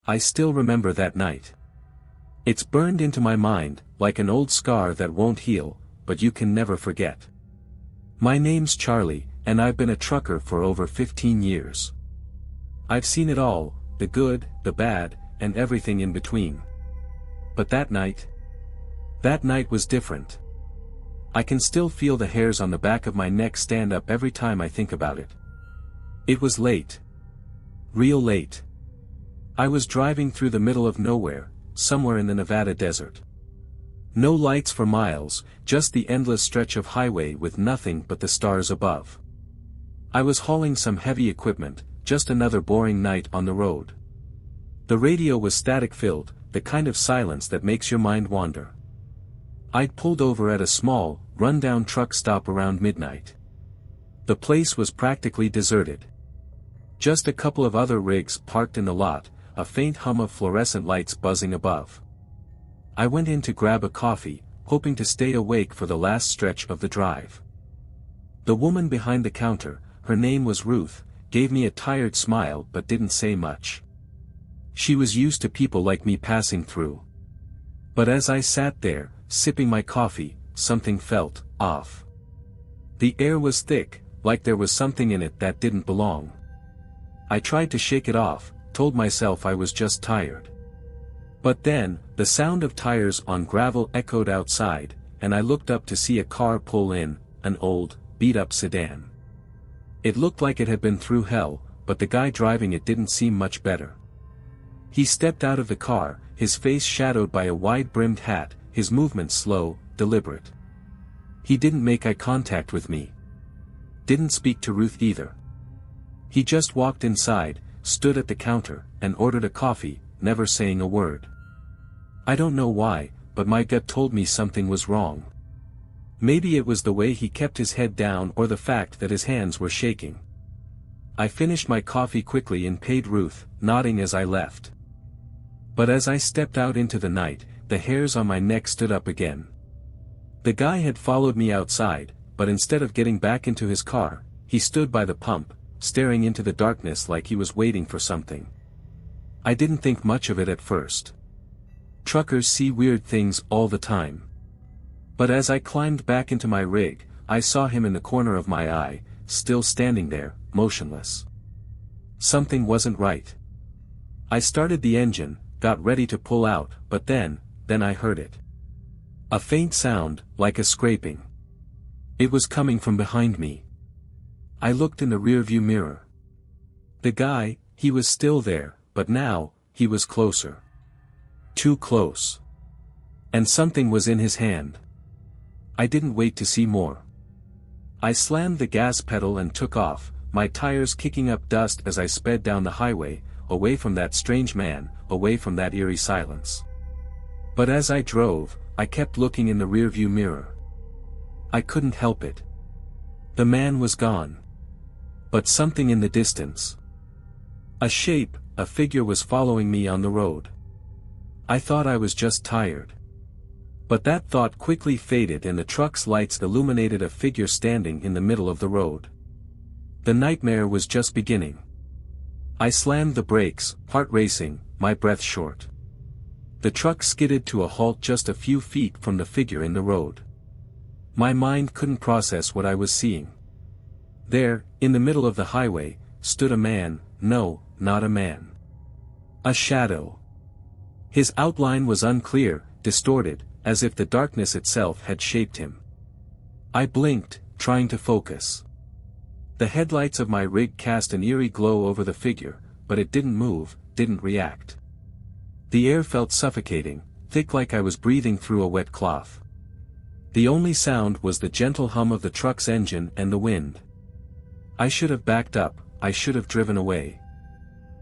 I still remember that night. It's burned into my mind, like an old scar that won't heal, but you can never forget. My name's Charlie, and I've been a trucker for over 15 years. I've seen it all, the good, the bad, and everything in between. But that night was different. I can still feel the hairs on the back of my neck stand up every time I think about it. It was late. Real late. I was driving through the middle of nowhere, somewhere in the Nevada desert. No lights for miles, just the endless stretch of highway with nothing but the stars above. I was hauling some heavy equipment, just another boring night on the road. The radio was static-filled, the kind of silence that makes your mind wander. I'd pulled over at a small, run-down truck stop around midnight. The place was practically deserted. Just a couple of other rigs parked in the lot, a faint hum of fluorescent lights buzzing above. I went in to grab a coffee, hoping to stay awake for the last stretch of the drive. The woman behind the counter, her name was Ruth, gave me a tired smile but didn't say much. She was used to people like me passing through. But as I sat there, sipping my coffee, something felt off. The air was thick, like there was something in it that didn't belong. I tried to shake it off, told myself I was just tired. But then, the sound of tires on gravel echoed outside, and I looked up to see a car pull in, an old, beat-up sedan. It looked like it had been through hell, but the guy driving it didn't seem much better. He stepped out of the car, his face shadowed by a wide-brimmed hat, his movements slow, deliberate. He didn't make eye contact with me. Didn't speak to Ruth either. He just walked inside, stood at the counter, and ordered a coffee, never saying a word. I don't know why, but my gut told me something was wrong. Maybe it was the way he kept his head down or the fact that his hands were shaking. I finished my coffee quickly and paid Ruth, nodding as I left. But as I stepped out into the night, the hairs on my neck stood up again. The guy had followed me outside, but instead of getting back into his car, he stood by the pump, staring into the darkness like he was waiting for something. I didn't think much of it at first. Truckers see weird things all the time. But as I climbed back into my rig, I saw him in the corner of my eye, still standing there, motionless. Something wasn't right. I started the engine, got ready to pull out, but then I heard it. A faint sound, like a scraping. It was coming from behind me. I looked in the rearview mirror. The guy, he was still there, but now, he was closer. Too close. And something was in his hand. I didn't wait to see more. I slammed the gas pedal and took off, my tires kicking up dust as I sped down the highway, away from that strange man, away from that eerie silence. But as I drove, I kept looking in the rearview mirror. I couldn't help it. The man was gone. But something in the distance. A shape, a figure was following me on the road. I thought I was just tired. But that thought quickly faded and the truck's lights illuminated a figure standing in the middle of the road. The nightmare was just beginning. I slammed the brakes, heart racing, my breath short. The truck skidded to a halt just a few feet from the figure in the road. My mind couldn't process what I was seeing. There, in the middle of the highway, stood a man, no, not a man. A shadow. His outline was unclear, distorted, as if the darkness itself had shaped him. I blinked, trying to focus. The headlights of my rig cast an eerie glow over the figure, but it didn't move, didn't react. The air felt suffocating, thick like I was breathing through a wet cloth. The only sound was the gentle hum of the truck's engine and the wind. I should have backed up, I should have driven away.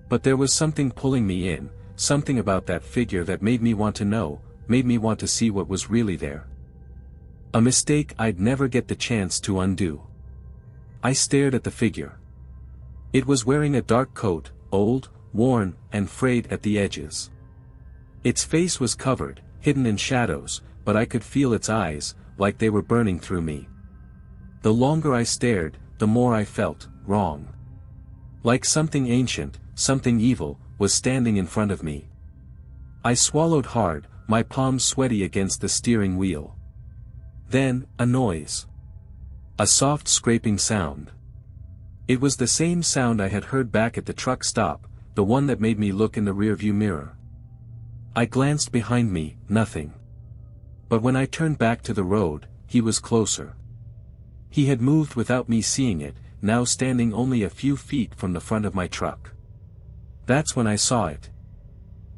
But there was something pulling me in, something about that figure that made me want to know, made me want to see what was really there. A mistake I'd never get the chance to undo. I stared at the figure. It was wearing a dark coat, old, worn, and frayed at the edges. Its face was covered, hidden in shadows, but I could feel its eyes, like they were burning through me. The longer I stared, the more I felt wrong. Like something ancient, something evil, was standing in front of me. I swallowed hard, my palms sweaty against the steering wheel. Then, a noise. A soft scraping sound. It was the same sound I had heard back at the truck stop, the one that made me look in the rearview mirror. I glanced behind me, nothing. But when I turned back to the road, he was closer. He had moved without me seeing it, now standing only a few feet from the front of my truck. That's when I saw it.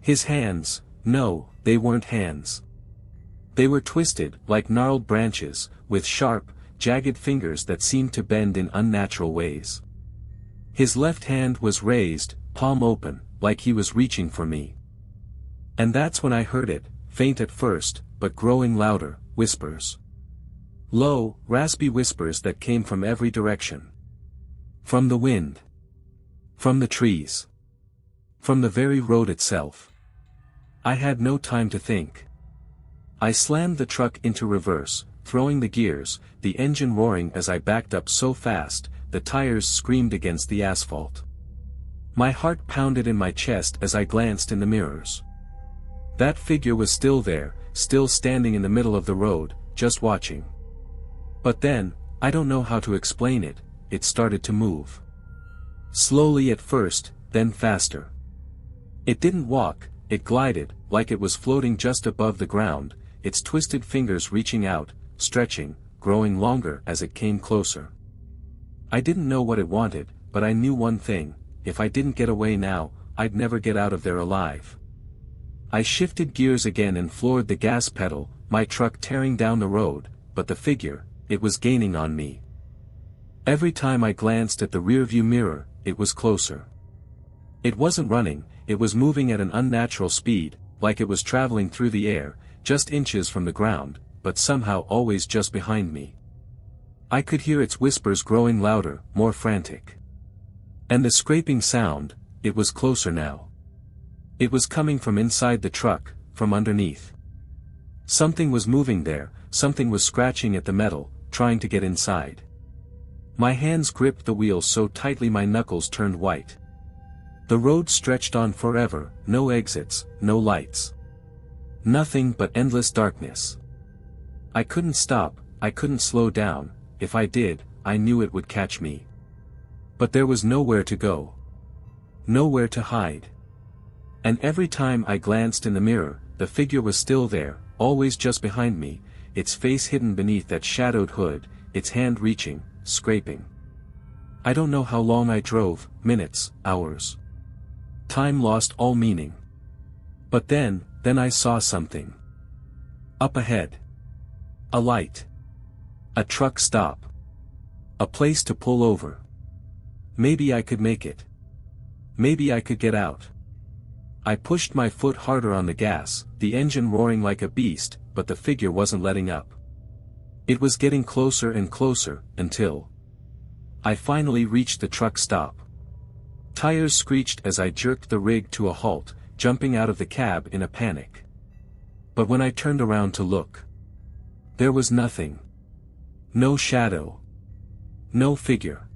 His hands, no, they weren't hands. They were twisted, like gnarled branches, with sharp, jagged fingers that seemed to bend in unnatural ways. His left hand was raised, palm open, like he was reaching for me. And that's when I heard it, faint at first, but growing louder, whispers. Low, raspy whispers that came from every direction. From the wind. From the trees. From the very road itself. I had no time to think. I slammed the truck into reverse, throwing the gears, the engine roaring as I backed up so fast, the tires screamed against the asphalt. My heart pounded in my chest as I glanced in the mirrors. That figure was still there, still standing in the middle of the road, just watching. But then, I don't know how to explain it, it started to move. Slowly at first, then faster. It didn't walk, it glided, like it was floating just above the ground, its twisted fingers reaching out, stretching, growing longer as it came closer. I didn't know what it wanted, but I knew one thing, if I didn't get away now, I'd never get out of there alive. I shifted gears again and floored the gas pedal, my truck tearing down the road, but the figure, it was gaining on me. Every time I glanced at the rearview mirror, it was closer. It wasn't running, it was moving at an unnatural speed, like it was traveling through the air, just inches from the ground, but somehow always just behind me. I could hear its whispers growing louder, more frantic. And the scraping sound, it was closer now. It was coming from inside the truck, from underneath. Something was moving there, something was scratching at the metal, trying to get inside. My hands gripped the wheel so tightly my knuckles turned white. The road stretched on forever, no exits, no lights. Nothing but endless darkness. I couldn't stop, I couldn't slow down, if I did, I knew it would catch me. But there was nowhere to go. Nowhere to hide. And every time I glanced in the mirror, the figure was still there, always just behind me, its face hidden beneath that shadowed hood, its hand reaching, scraping. I don't know how long I drove, minutes, hours. Time lost all meaning. But then I saw something. Up ahead. A light. A truck stop. A place to pull over. Maybe I could make it. Maybe I could get out. I pushed my foot harder on the gas, the engine roaring like a beast, but the figure wasn't letting up. It was getting closer and closer, until I finally reached the truck stop. Tires screeched as I jerked the rig to a halt, jumping out of the cab in a panic. But when I turned around to look, there was nothing. No shadow. No figure.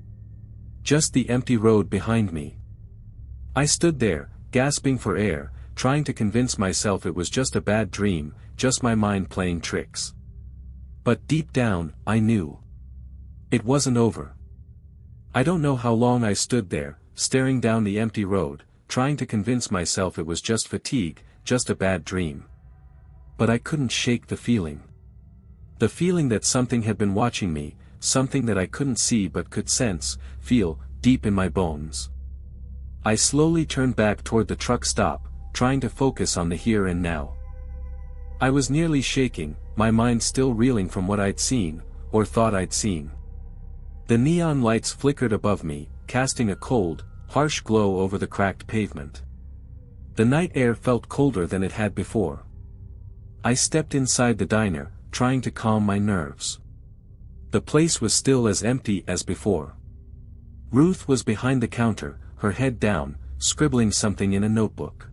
Just the empty road behind me. I stood there, gasping for air, trying to convince myself it was just a bad dream, just my mind playing tricks. But deep down, I knew. It wasn't over. I don't know how long I stood there, staring down the empty road, trying to convince myself it was just fatigue, just a bad dream. But I couldn't shake the feeling. The feeling that something had been watching me, something that I couldn't see but could sense, feel, deep in my bones. I slowly turned back toward the truck stop, trying to focus on the here and now. I was nearly shaking, my mind still reeling from what I'd seen, or thought I'd seen. The neon lights flickered above me, casting a cold, harsh glow over the cracked pavement. The night air felt colder than it had before. I stepped inside the diner, trying to calm my nerves. The place was still as empty as before. Ruth was behind the counter, her head down, scribbling something in a notebook.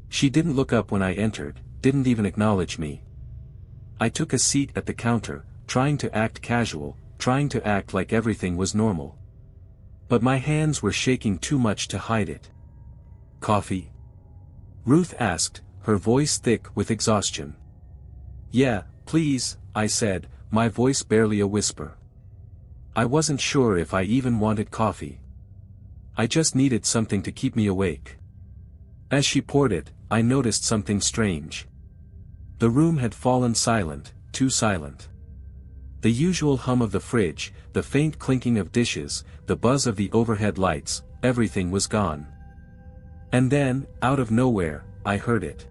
She didn't look up when I entered, didn't even acknowledge me. I took a seat at the counter, trying to act casual, trying to act like everything was normal. But my hands were shaking too much to hide it. Coffee? Ruth asked, her voice thick with exhaustion. Yeah, please, I said, my voice barely a whisper. I wasn't sure if I even wanted coffee. I just needed something to keep me awake. As she poured it, I noticed something strange. The room had fallen silent, too silent. The usual hum of the fridge, the faint clinking of dishes, the buzz of the overhead lights, everything was gone. And then, out of nowhere, I heard it.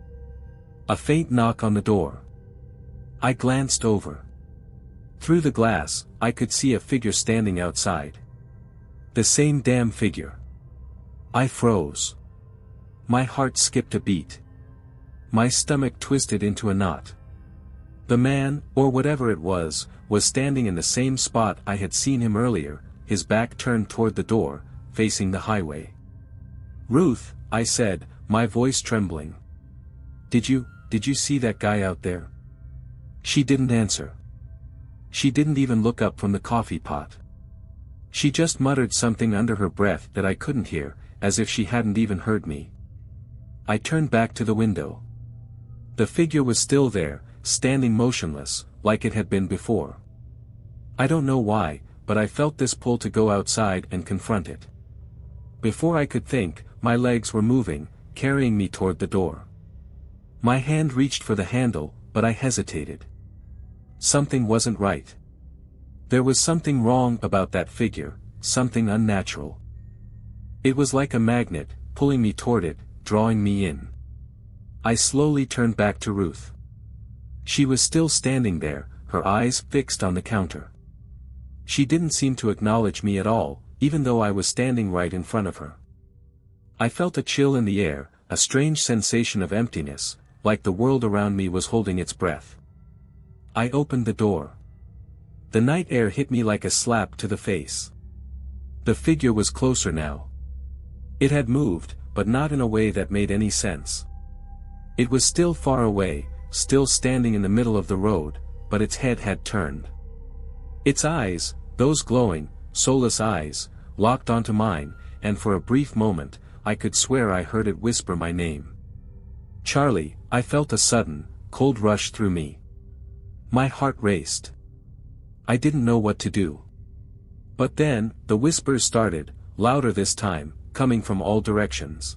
A faint knock on the door. I glanced over. Through the glass, I could see a figure standing outside. The same damn figure. I froze. My heart skipped a beat. My stomach twisted into a knot. The man, or whatever it was standing in the same spot I had seen him earlier, his back turned toward the door, facing the highway. Ruth, I said, my voice trembling. Did you see that guy out there? She didn't answer. She didn't even look up from the coffee pot. She just muttered something under her breath that I couldn't hear, as if she hadn't even heard me. I turned back to the window. The figure was still there, standing motionless, like it had been before. I don't know why, but I felt this pull to go outside and confront it. Before I could think, my legs were moving, carrying me toward the door. My hand reached for the handle, but I hesitated. Something wasn't right. There was something wrong about that figure, something unnatural. It was like a magnet, pulling me toward it, drawing me in. I slowly turned back to Ruth. She was still standing there, her eyes fixed on the counter. She didn't seem to acknowledge me at all, even though I was standing right in front of her. I felt a chill in the air, a strange sensation of emptiness, like the world around me was holding its breath. I opened the door. The night air hit me like a slap to the face. The figure was closer now. It had moved, but not in a way that made any sense. It was still far away, still standing in the middle of the road, but its head had turned. Its eyes, those glowing, soulless eyes, locked onto mine, and for a brief moment, I could swear I heard it whisper my name. Charlie, I felt a sudden, cold rush through me. My heart raced. I didn't know what to do. But then, the whispers started, louder this time, coming from all directions.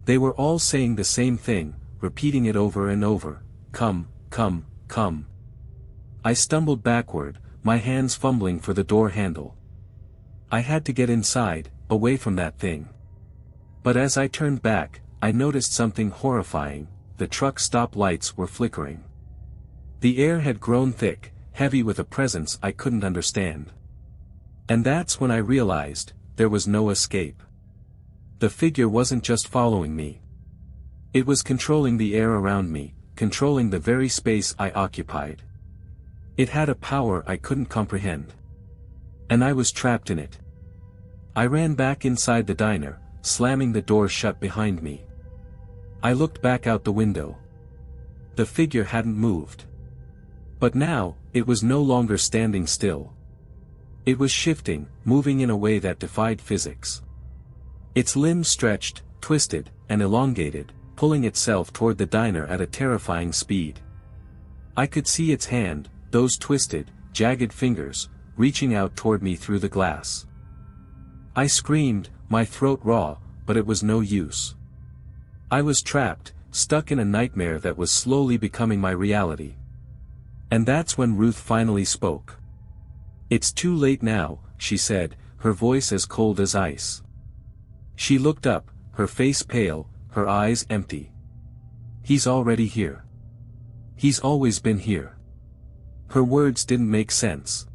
They were all saying the same thing, repeating it over and over, come, come, come. I stumbled backward, my hands fumbling for the door handle. I had to get inside, away from that thing. But as I turned back, I noticed something horrifying, the truck stop lights were flickering. The air had grown thick, heavy with a presence I couldn't understand. And that's when I realized, there was no escape. The figure wasn't just following me. It was controlling the air around me, controlling the very space I occupied. It had a power I couldn't comprehend. And I was trapped in it. I ran back inside the diner, slamming the door shut behind me. I looked back out the window. The figure hadn't moved. But now, it was no longer standing still. It was shifting, moving in a way that defied physics. Its limbs stretched, twisted, and elongated, pulling itself toward the diner at a terrifying speed. I could see its hand, those twisted, jagged fingers, reaching out toward me through the glass. I screamed, my throat raw, but it was no use. I was trapped, stuck in a nightmare that was slowly becoming my reality. And that's when Ruth finally spoke. It's too late now, she said, her voice as cold as ice. She looked up, her face pale, her eyes empty. He's already here. He's always been here. Her words didn't make sense.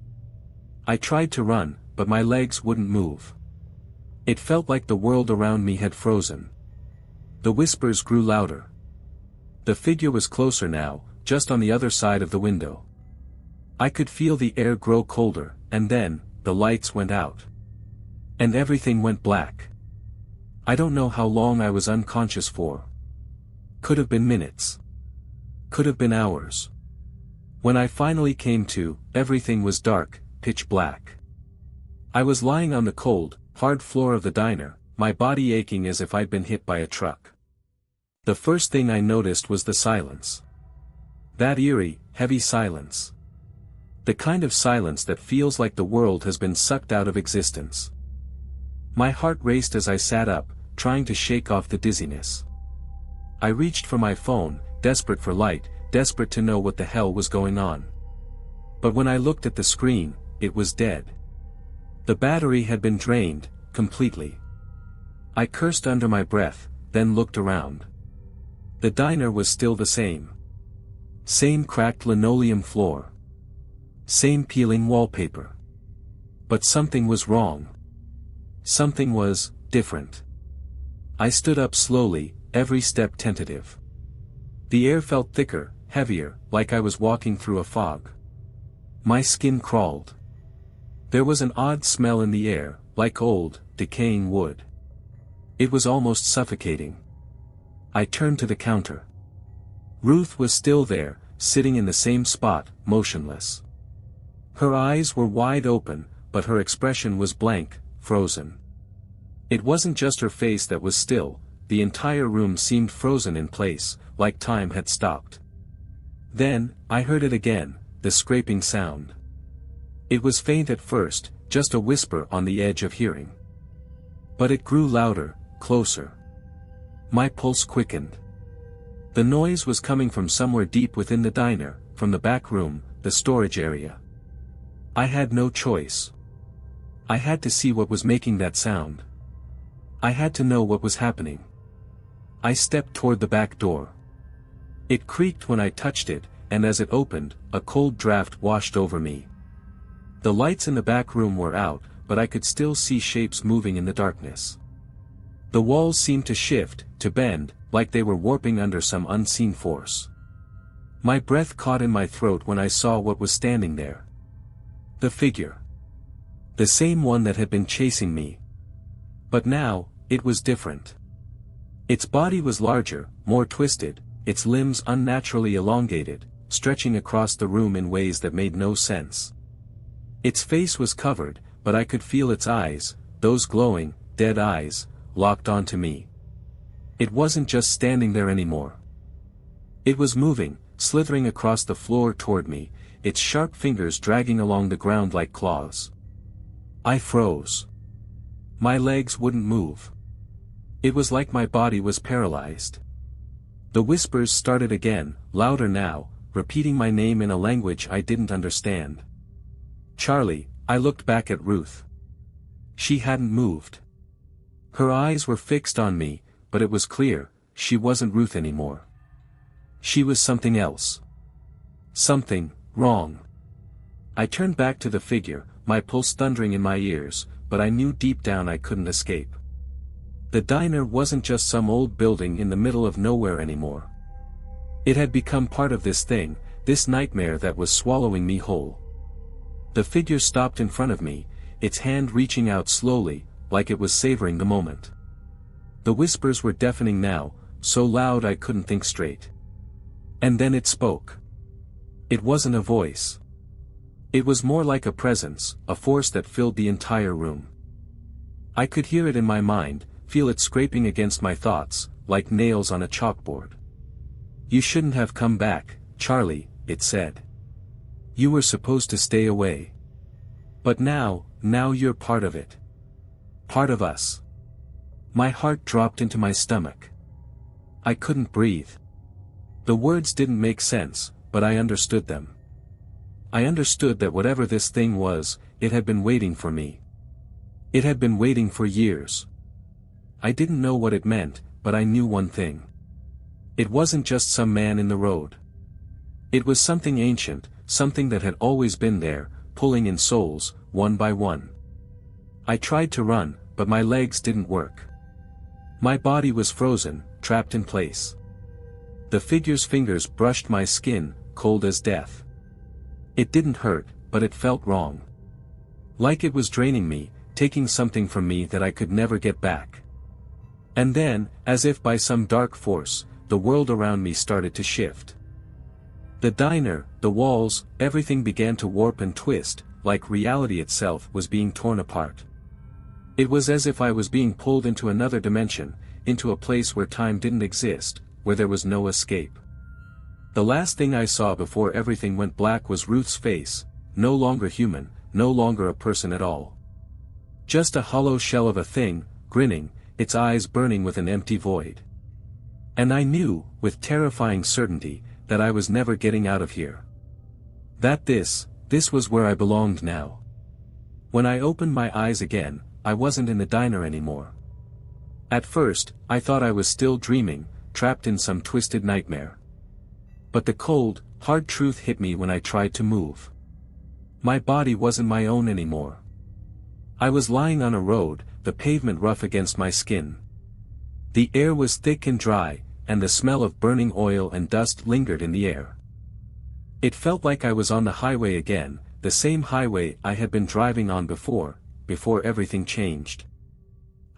I tried to run, but my legs wouldn't move. It felt like the world around me had frozen. The whispers grew louder. The figure was closer now, just on the other side of the window. I could feel the air grow colder, and then, the lights went out. And everything went black. I don't know how long I was unconscious for. Could have been minutes. Could have been hours. When I finally came to, everything was dark, pitch black. I was lying on the cold, hard floor of the diner, my body aching as if I'd been hit by a truck. The first thing I noticed was the silence. That eerie, heavy silence. The kind of silence that feels like the world has been sucked out of existence. My heart raced as I sat up, trying to shake off the dizziness. I reached for my phone, desperate for light, desperate to know what the hell was going on. But when I looked at the screen, it was dead. The battery had been drained, completely. I cursed under my breath, then looked around. The diner was still the same. Same cracked linoleum floor. Same peeling wallpaper. But something was wrong. Something was different. I stood up slowly, every step tentative. The air felt thicker, heavier, like I was walking through a fog. My skin crawled. There was an odd smell in the air, like old, decaying wood. It was almost suffocating. I turned to the counter. Ruth was still there, sitting in the same spot, motionless. Her eyes were wide open, but her expression was blank, frozen. It wasn't just her face that was still, the entire room seemed frozen in place, like time had stopped. Then, I heard it again, the scraping sound. It was faint at first, just a whisper on the edge of hearing. But it grew louder, closer. My pulse quickened. The noise was coming from somewhere deep within the diner, from the back room, the storage area. I had no choice. I had to see what was making that sound. I had to know what was happening. I stepped toward the back door. It creaked when I touched it, and as it opened, a cold draft washed over me. The lights in the back room were out, but I could still see shapes moving in the darkness. The walls seemed to shift, to bend, like they were warping under some unseen force. My breath caught in my throat when I saw what was standing there. The figure. The same one that had been chasing me. But now, it was different. Its body was larger, more twisted, its limbs unnaturally elongated, stretching across the room in ways that made no sense. Its face was covered, but I could feel its eyes, those glowing, dead eyes, locked onto me. It wasn't just standing there anymore. It was moving, slithering across the floor toward me, its sharp fingers dragging along the ground like claws. I froze. My legs wouldn't move. It was like my body was paralyzed. The whispers started again, louder now, repeating my name in a language I didn't understand. Charlie, I looked back at Ruth. She hadn't moved. Her eyes were fixed on me, but it was clear, she wasn't Ruth anymore. She was something else. Something wrong. I turned back to the figure, my pulse thundering in my ears, but I knew deep down I couldn't escape. The diner wasn't just some old building in the middle of nowhere anymore. It had become part of this thing, this nightmare that was swallowing me whole. The figure stopped in front of me, its hand reaching out slowly, like it was savoring the moment. The whispers were deafening now, so loud I couldn't think straight. And then it spoke. It wasn't a voice. It was more like a presence, a force that filled the entire room. I could hear it in my mind, feel it scraping against my thoughts, like nails on a chalkboard. You shouldn't have come back, Charlie, it said. You were supposed to stay away. But now you're part of it. Part of us. My heart dropped into my stomach. I couldn't breathe. The words didn't make sense, but I understood them. I understood that whatever this thing was, it had been waiting for me. It had been waiting for years. I didn't know what it meant, but I knew one thing. It wasn't just some man in the road. It was something ancient, something that had always been there, pulling in souls, one by one. I tried to run, but my legs didn't work. My body was frozen, trapped in place. The figure's fingers brushed my skin, cold as death. It didn't hurt, but it felt wrong. Like it was draining me, taking something from me that I could never get back. And then, as if by some dark force, the world around me started to shift. The diner, the walls, everything began to warp and twist, like reality itself was being torn apart. It was as if I was being pulled into another dimension, into a place where time didn't exist, where there was no escape. The last thing I saw before everything went black was Ruth's face, no longer human, no longer a person at all. Just a hollow shell of a thing, grinning, its eyes burning with an empty void. And I knew, with terrifying certainty, that I was never getting out of here. That this was where I belonged now. When I opened my eyes again, I wasn't in the diner anymore. At first, I thought I was still dreaming, trapped in some twisted nightmare. But the cold, hard truth hit me when I tried to move. My body wasn't my own anymore. I was lying on a road, the pavement rough against my skin. The air was thick and dry, and the smell of burning oil and dust lingered in the air. It felt like I was on the highway again, the same highway I had been driving on before everything changed.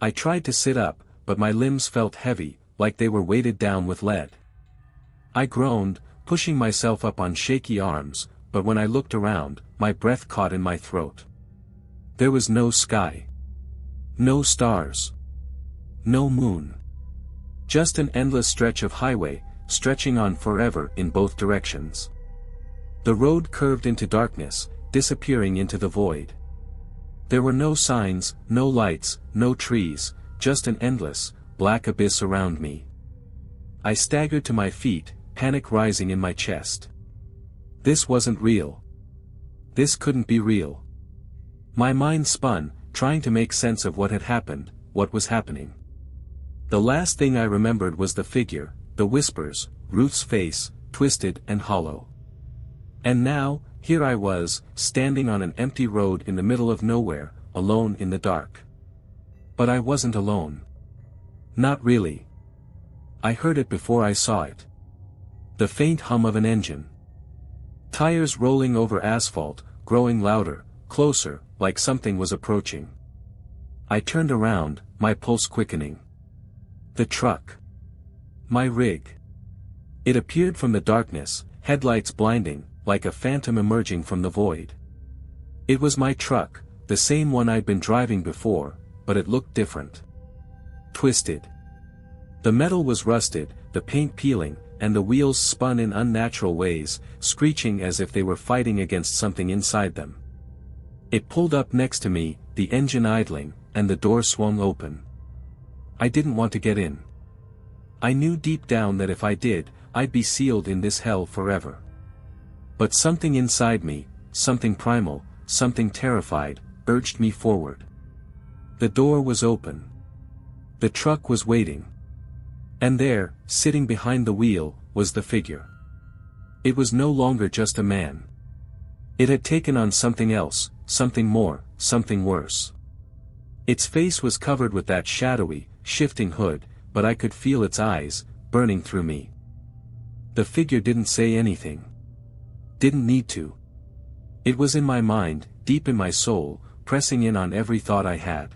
I tried to sit up, but my limbs felt heavy, like they were weighted down with lead. I groaned, pushing myself up on shaky arms, but when I looked around, my breath caught in my throat. There was no sky. No stars. No moon. Just an endless stretch of highway, stretching on forever in both directions. The road curved into darkness, disappearing into the void. There were no signs, no lights, no trees, just an endless, black abyss around me. I staggered to my feet, panic rising in my chest. This wasn't real. This couldn't be real. My mind spun, trying to make sense of what had happened, what was happening. The last thing I remembered was the figure, the whispers, Ruth's face, twisted and hollow. And now, here I was, standing on an empty road in the middle of nowhere, alone in the dark. But I wasn't alone. Not really. I heard it before I saw it. The faint hum of an engine. Tires rolling over asphalt, growing louder, closer, like something was approaching. I turned around, my pulse quickening. The truck. My rig. It appeared from the darkness, headlights blinding, like a phantom emerging from the void. It was my truck, the same one I'd been driving before, but it looked different. Twisted. The metal was rusted, the paint peeling, and the wheels spun in unnatural ways, screeching as if they were fighting against something inside them. It pulled up next to me, the engine idling, and the door swung open. I didn't want to get in. I knew deep down that if I did, I'd be sealed in this hell forever. But something inside me, something primal, something terrified, urged me forward. The door was open. The truck was waiting. And there, sitting behind the wheel, was the figure. It was no longer just a man. It had taken on something else, something more, something worse. Its face was covered with that shadowy, shifting hood, but I could feel its eyes, burning through me. The figure didn't say anything. Didn't need to. It was in my mind, deep in my soul, pressing in on every thought I had.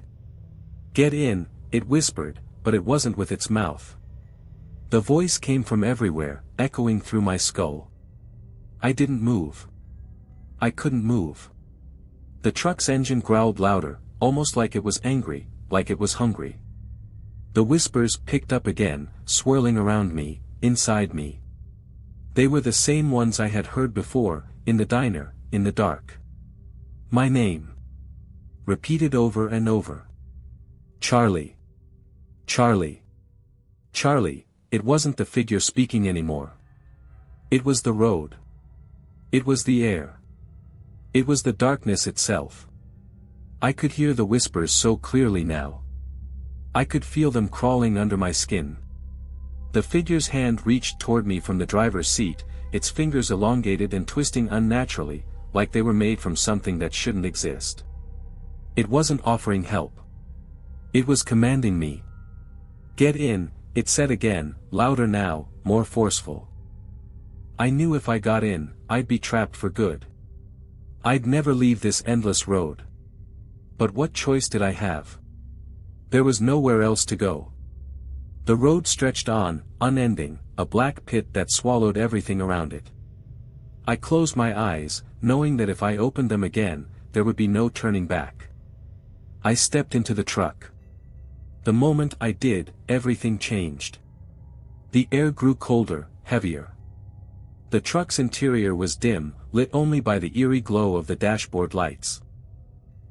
Get in, it whispered, but it wasn't with its mouth. The voice came from everywhere, echoing through my skull. I didn't move. I couldn't move. The truck's engine growled louder, almost like it was angry, like it was hungry. The whispers picked up again, swirling around me, inside me. They were the same ones I had heard before, in the diner, in the dark. My name. Repeated over and over. Charlie. Charlie. Charlie, it wasn't the figure speaking anymore. It was the road. It was the air. It was the darkness itself. I could hear the whispers so clearly now. I could feel them crawling under my skin. The figure's hand reached toward me from the driver's seat, its fingers elongated and twisting unnaturally, like they were made from something that shouldn't exist. It wasn't offering help. It was commanding me. Get in, it said again, louder now, more forceful. I knew if I got in, I'd be trapped for good. I'd never leave this endless road. But what choice did I have? There was nowhere else to go. The road stretched on, unending, a black pit that swallowed everything around it. I closed my eyes, knowing that if I opened them again, there would be no turning back. I stepped into the truck. The moment I did, everything changed. The air grew colder, heavier. The truck's interior was dim, lit only by the eerie glow of the dashboard lights.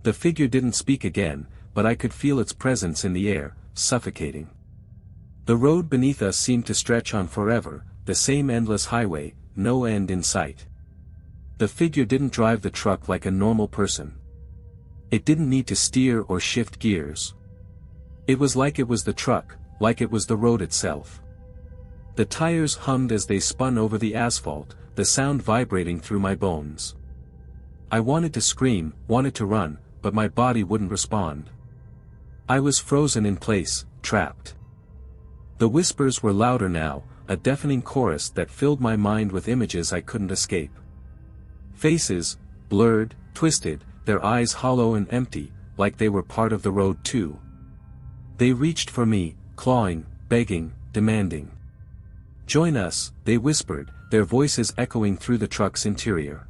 The figure didn't speak again, but I could feel its presence in the air, suffocating. The road beneath us seemed to stretch on forever, the same endless highway, no end in sight. The figure didn't drive the truck like a normal person. It didn't need to steer or shift gears. It was like it was the truck, like it was the road itself. The tires hummed as they spun over the asphalt, the sound vibrating through my bones. I wanted to scream, wanted to run, but my body wouldn't respond. I was frozen in place, trapped. The whispers were louder now, a deafening chorus that filled my mind with images I couldn't escape. Faces, blurred, twisted, their eyes hollow and empty, like they were part of the road too. They reached for me, clawing, begging, demanding. "Join us," they whispered, their voices echoing through the truck's interior.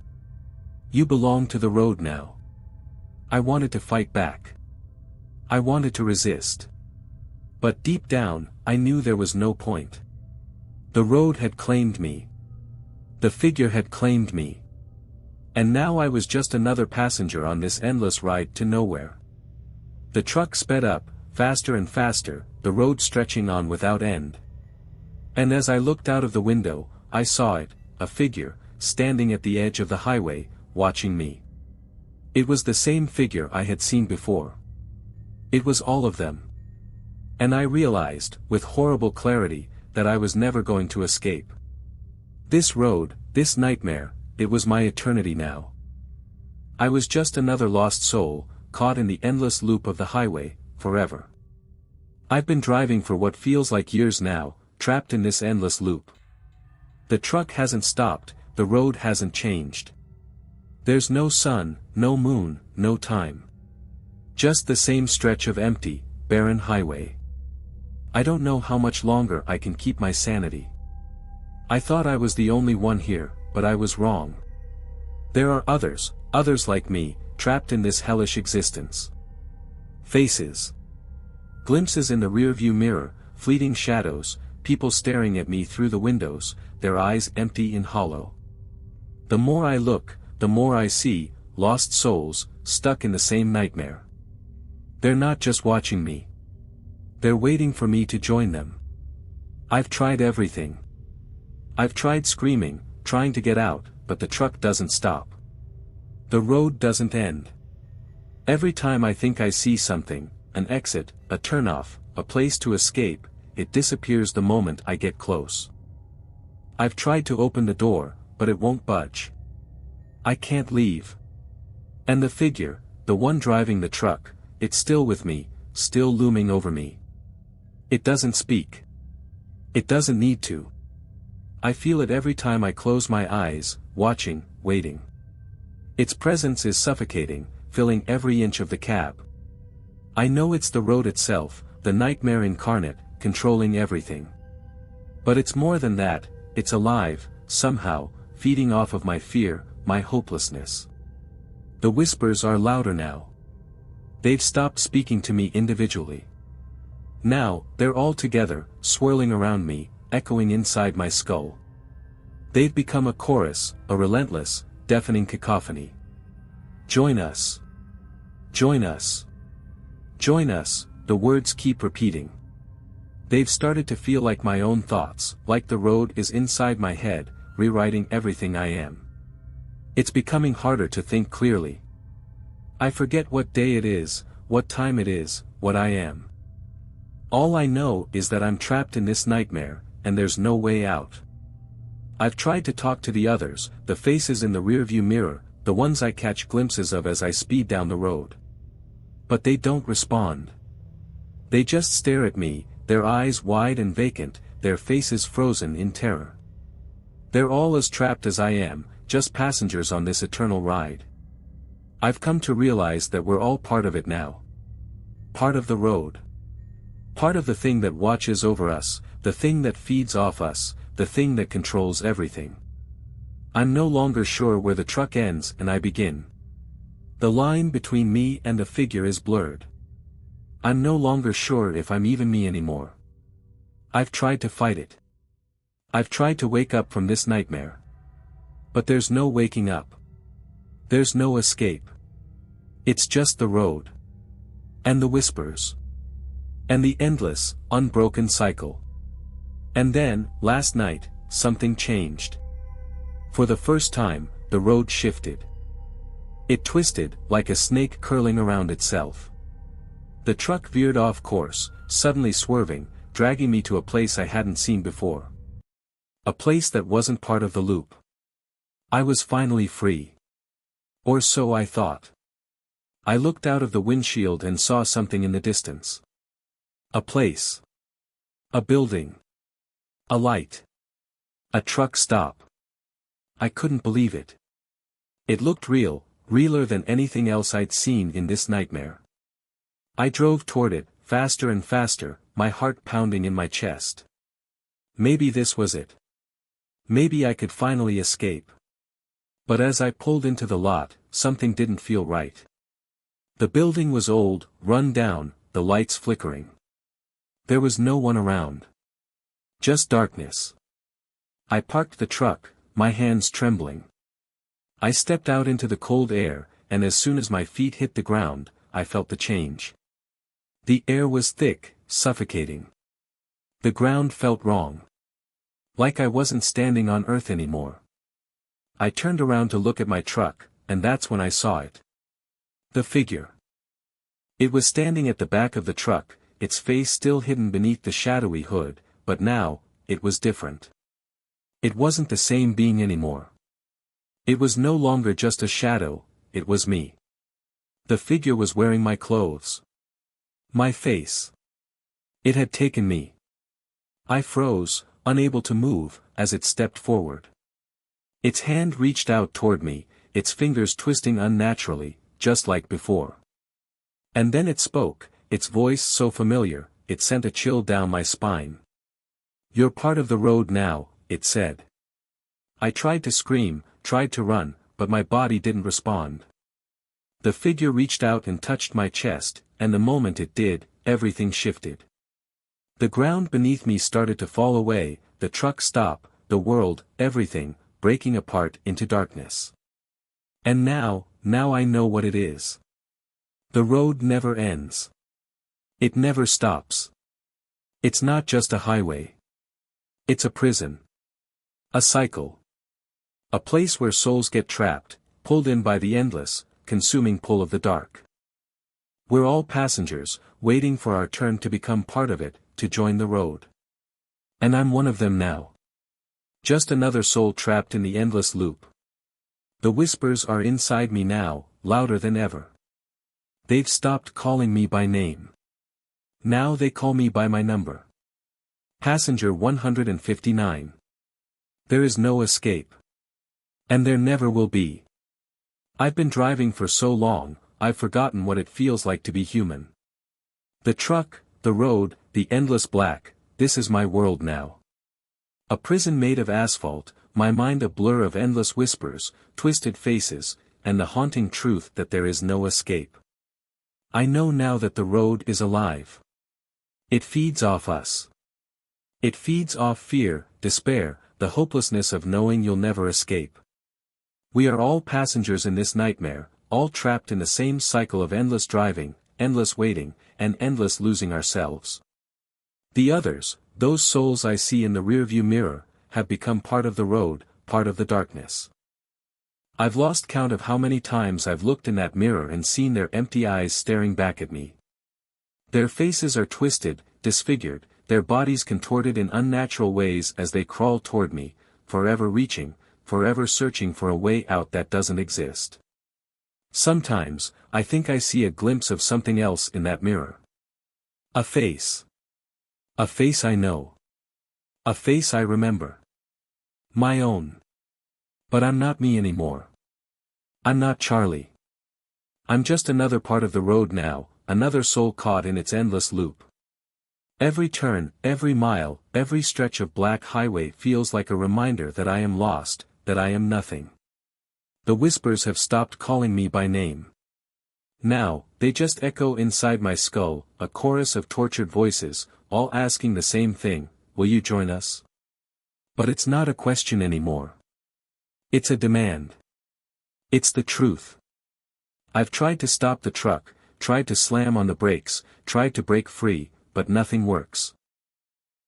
"You belong to the road now." I wanted to fight back. I wanted to resist. But deep down, I knew there was no point. The road had claimed me. The figure had claimed me. And now I was just another passenger on this endless ride to nowhere. The truck sped up, faster and faster, the road stretching on without end. And as I looked out of the window, I saw it, a figure, standing at the edge of the highway, watching me. It was the same figure I had seen before. It was all of them. And I realized, with horrible clarity, that I was never going to escape. This road, this nightmare, it was my eternity now. I was just another lost soul, caught in the endless loop of the highway, forever. I've been driving for what feels like years now, trapped in this endless loop. The truck hasn't stopped, the road hasn't changed. There's no sun, no moon, no time. Just the same stretch of empty, barren highway. I don't know how much longer I can keep my sanity. I thought I was the only one here, but I was wrong. There are others like me, trapped in this hellish existence. Faces. Glimpses in the rearview mirror, fleeting shadows, people staring at me through the windows, their eyes empty and hollow. The more I look, the more I see, lost souls, stuck in the same nightmare. They're not just watching me. They're waiting for me to join them. I've tried everything. I've tried screaming, trying to get out, but the truck doesn't stop. The road doesn't end. Every time I think I see something, an exit, a turnoff, a place to escape, it disappears the moment I get close. I've tried to open the door, but it won't budge. I can't leave. And the figure, the one driving the truck, it's still with me, still looming over me. It doesn't speak. It doesn't need to. I feel it every time I close my eyes, watching, waiting. Its presence is suffocating, filling every inch of the cab. I know it's the road itself, the nightmare incarnate, controlling everything. But it's more than that, it's alive, somehow, feeding off of my fear, my hopelessness. The whispers are louder now. They've stopped speaking to me individually. Now, they're all together, swirling around me, echoing inside my skull. They've become a chorus, a relentless, deafening cacophony. Join us. Join us. Join us, the words keep repeating. They've started to feel like my own thoughts, like the road is inside my head, rewriting everything I am. It's becoming harder to think clearly. I forget what day it is, what time it is, what I am. All I know is that I'm trapped in this nightmare, and there's no way out. I've tried to talk to the others, the faces in the rearview mirror, the ones I catch glimpses of as I speed down the road. But they don't respond. They just stare at me, their eyes wide and vacant, their faces frozen in terror. They're all as trapped as I am, just passengers on this eternal ride. I've come to realize that we're all part of it now. Part of the road. Part of the thing that watches over us, the thing that feeds off us, the thing that controls everything. I'm no longer sure where the truck ends and I begin. The line between me and the figure is blurred. I'm no longer sure if I'm even me anymore. I've tried to fight it. I've tried to wake up from this nightmare. But there's no waking up. There's no escape. It's just the road. And the whispers. And the endless, unbroken cycle. And then, last night, something changed. For the first time, the road shifted. It twisted, like a snake curling around itself. The truck veered off course, suddenly swerving, dragging me to a place I hadn't seen before. A place that wasn't part of the loop. I was finally free. Or so I thought. I looked out of the windshield and saw something in the distance. A place. A building. A light. A truck stop. I couldn't believe it. It looked real, realer than anything else I'd seen in this nightmare. I drove toward it, faster and faster, my heart pounding in my chest. Maybe this was it. Maybe I could finally escape. But as I pulled into the lot, something didn't feel right. The building was old, run down, the lights flickering. There was no one around. Just darkness. I parked the truck, my hands trembling. I stepped out into the cold air, and as soon as my feet hit the ground, I felt the change. The air was thick, suffocating. The ground felt wrong. Like I wasn't standing on Earth anymore. I turned around to look at my truck, and that's when I saw it. The figure. It was standing at the back of the truck, its face still hidden beneath the shadowy hood, but now, it was different. It wasn't the same being anymore. It was no longer just a shadow, it was me. The figure was wearing my clothes. My face. It had taken me. I froze, unable to move, as it stepped forward. Its hand reached out toward me, its fingers twisting unnaturally, just like before. And then it spoke, its voice so familiar, it sent a chill down my spine. "You're part of the road now," it said. I tried to scream, tried to run, but my body didn't respond. The figure reached out and touched my chest, and the moment it did, everything shifted. The ground beneath me started to fall away, the truck stop, the world, everything, breaking apart into darkness. And now I know what it is. The road never ends. It never stops. It's not just a highway. It's a prison. A cycle. A place where souls get trapped, pulled in by the endless, consuming pull of the dark. We're all passengers, waiting for our turn to become part of it, to join the road. And I'm one of them now. Just another soul trapped in the endless loop. The whispers are inside me now, louder than ever. They've stopped calling me by name. Now they call me by my number. Passenger 159. There is no escape. And there never will be. I've been driving for so long, I've forgotten what it feels like to be human. The truck, the road, the endless black, this is my world now. A prison made of asphalt, my mind a blur of endless whispers, twisted faces, and the haunting truth that there is no escape. I know now that the road is alive. It feeds off us. It feeds off fear, despair, the hopelessness of knowing you'll never escape. We are all passengers in this nightmare, all trapped in the same cycle of endless driving, endless waiting, and endless losing ourselves. The others, those souls I see in the rearview mirror, have become part of the road, part of the darkness. I've lost count of how many times I've looked in that mirror and seen their empty eyes staring back at me. Their faces are twisted, disfigured, their bodies contorted in unnatural ways as they crawl toward me, forever reaching, forever searching for a way out that doesn't exist. Sometimes, I think I see a glimpse of something else in that mirror. A face. A face I know. A face I remember. My own. But I'm not me anymore. I'm not Charlie. I'm just another part of the road now, another soul caught in its endless loop. Every turn, every mile, every stretch of black highway feels like a reminder that I am lost, that I am nothing. The whispers have stopped calling me by name. Now, they just echo inside my skull, a chorus of tortured voices, all asking the same thing, will you join us? But it's not a question anymore. It's a demand. It's the truth. I've tried to stop the truck, tried to slam on the brakes, tried to break free, but nothing works.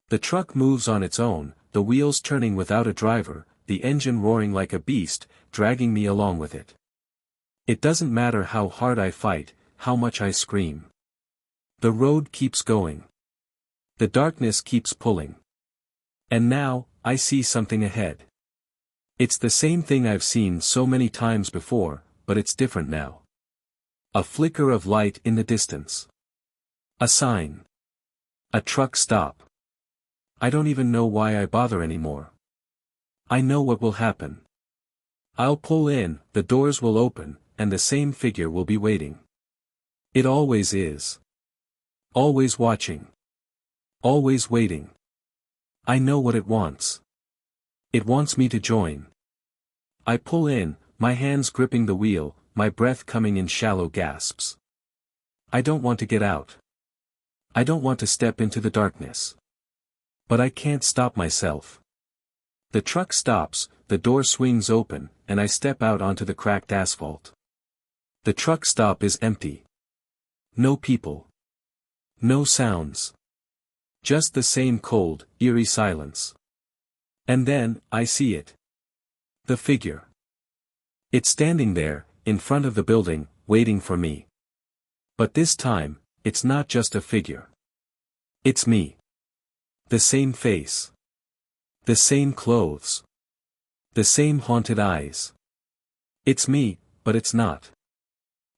The truck moves on its own, the wheels turning without a driver, the engine roaring like a beast, dragging me along with it. It doesn't matter how hard I fight, how much I scream. The road keeps going. The darkness keeps pulling. And now, I see something ahead. It's the same thing I've seen so many times before, but it's different now. A flicker of light in the distance. A sign. A truck stop. I don't even know why I bother anymore. I know what will happen. I'll pull in, the doors will open, and the same figure will be waiting. It always is. Always watching. Always waiting. I know what it wants. It wants me to join. I pull in, my hands gripping the wheel, my breath coming in shallow gasps. I don't want to get out. I don't want to step into the darkness. But I can't stop myself. The truck stops, the door swings open, and I step out onto the cracked asphalt. The truck stop is empty. No people. No sounds. Just the same cold, eerie silence. And then, I see it. The figure. It's standing there, in front of the building, waiting for me. But this time, it's not just a figure. It's me. The same face. The same clothes. The same haunted eyes. It's me, but it's not.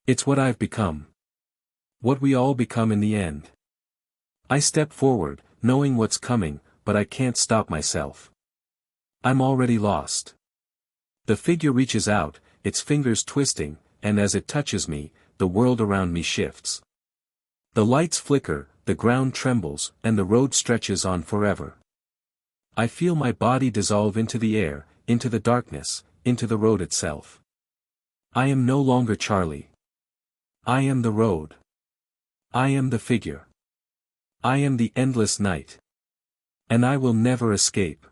It's what I've become. What we all become in the end. I step forward, knowing what's coming, but I can't stop myself. I'm already lost. The figure reaches out, its fingers twisting, and as it touches me, the world around me shifts. The lights flicker, the ground trembles, and the road stretches on forever. I feel my body dissolve into the air, into the darkness, into the road itself. I am no longer Charlie. I am the road. I am the figure. I am the endless night. And I will never escape.